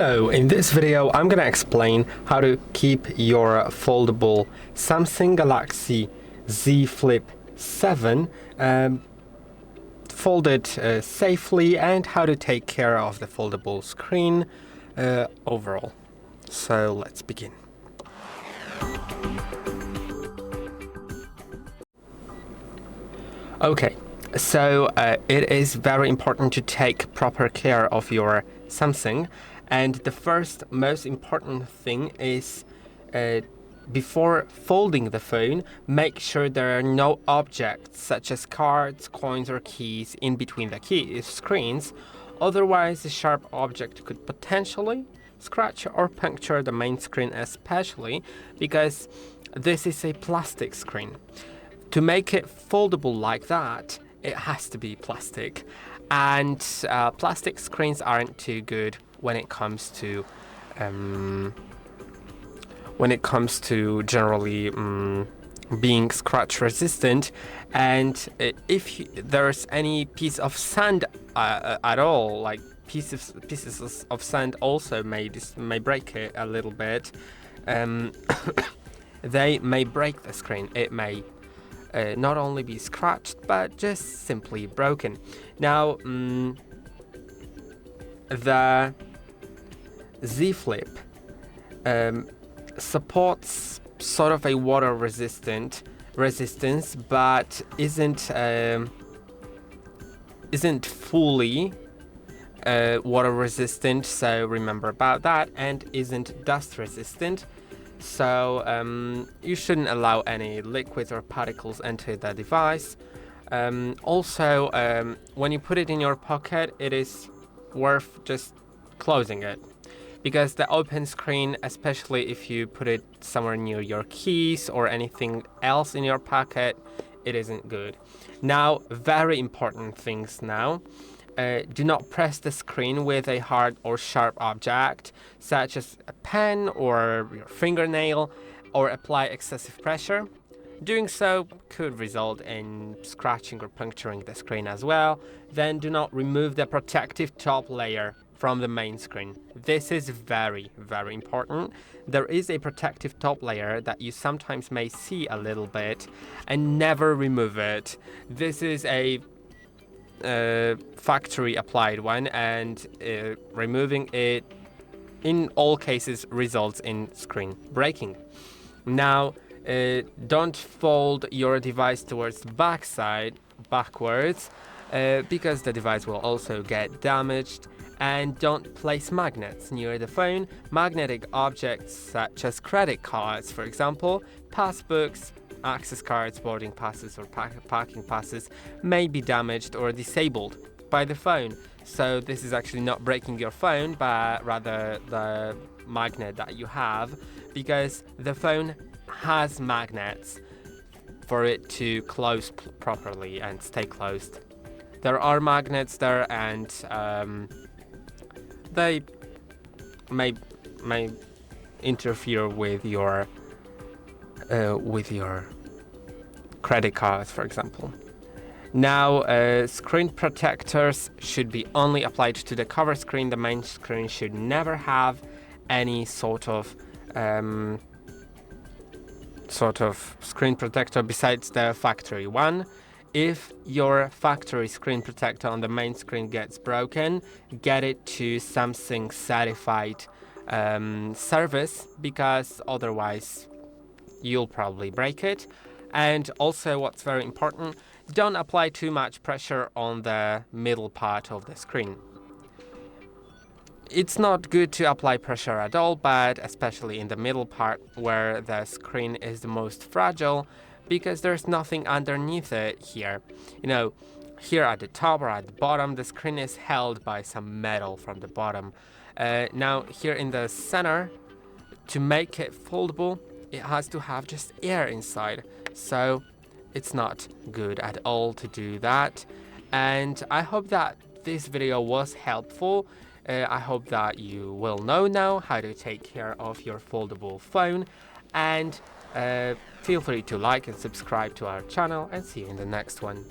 So in this video I'm gonna explain how to keep your foldable Samsung Galaxy Z Flip 7 folded safely, and how to take care of the foldable screen overall. So let's begin. Okay, so it is very important to take proper care of your Samsung, and the first most important thing is before folding the phone, make sure there are no objects such as cards, coins or keys in between the screens. Otherwise, a sharp object could potentially scratch or puncture the main screen, especially because this is a plastic screen. To make it foldable like that, it has to be plastic, and plastic screens aren't too good when it comes to generally being scratch resistant. And if there's any piece of sand at all, like pieces of sand also may break it a little bit. They may break the screen. It may not only be scratched but just simply broken. Now the Z Flip supports sort of a water resistance, but isn't fully water resistant, so remember about that, and isn't dust resistant. So you shouldn't allow any liquids or particles enter the device. Also, when you put it in your pocket, it is worth just closing it, because the open screen, especially if you put it somewhere near your keys or anything else in your pocket, it isn't good. Now, very important things now. Do not press the screen with a hard or sharp object, such as a pen or your fingernail, or apply excessive pressure. Doing so could result in scratching or puncturing the screen as well. Then do not remove the protective top layer from the main screen. This is very, very important. There is a protective top layer that you sometimes may see a little bit, and never remove it. This is a factory applied one, and removing it in all cases results in screen breaking. Now, don't fold your device towards the backwards, because the device will also get damaged. And don't place magnets near the phone. Magnetic objects such as credit cards, for example, passbooks, access cards, boarding passes or parking passes may be damaged or disabled by the phone. So this is actually not breaking your phone, but rather the magnet that you have, because the phone has magnets for it to close properly and stay closed. There are magnets there, and they may interfere with your credit cards, for example. Now, screen protectors should be only applied to the cover screen. The main screen should never have any sort of screen protector besides the factory one. If your factory screen protector on the main screen gets broken, get it to Samsung certified service, because otherwise you'll probably break it. And also, what's very important, don't apply too much pressure on the middle part of the screen. It's not good to apply pressure at all, but especially in the middle part where the screen is the most fragile, because there's nothing underneath it here. You know, here at the top or at the bottom, the screen is held by some metal from the bottom. Now, here in the center, to make it foldable, it has to have just air inside. So it's not good at all to do that. And I hope that this video was helpful. I hope that you will know now how to take care of your foldable phone. And feel free to like and subscribe to our channel, and see you in the next one.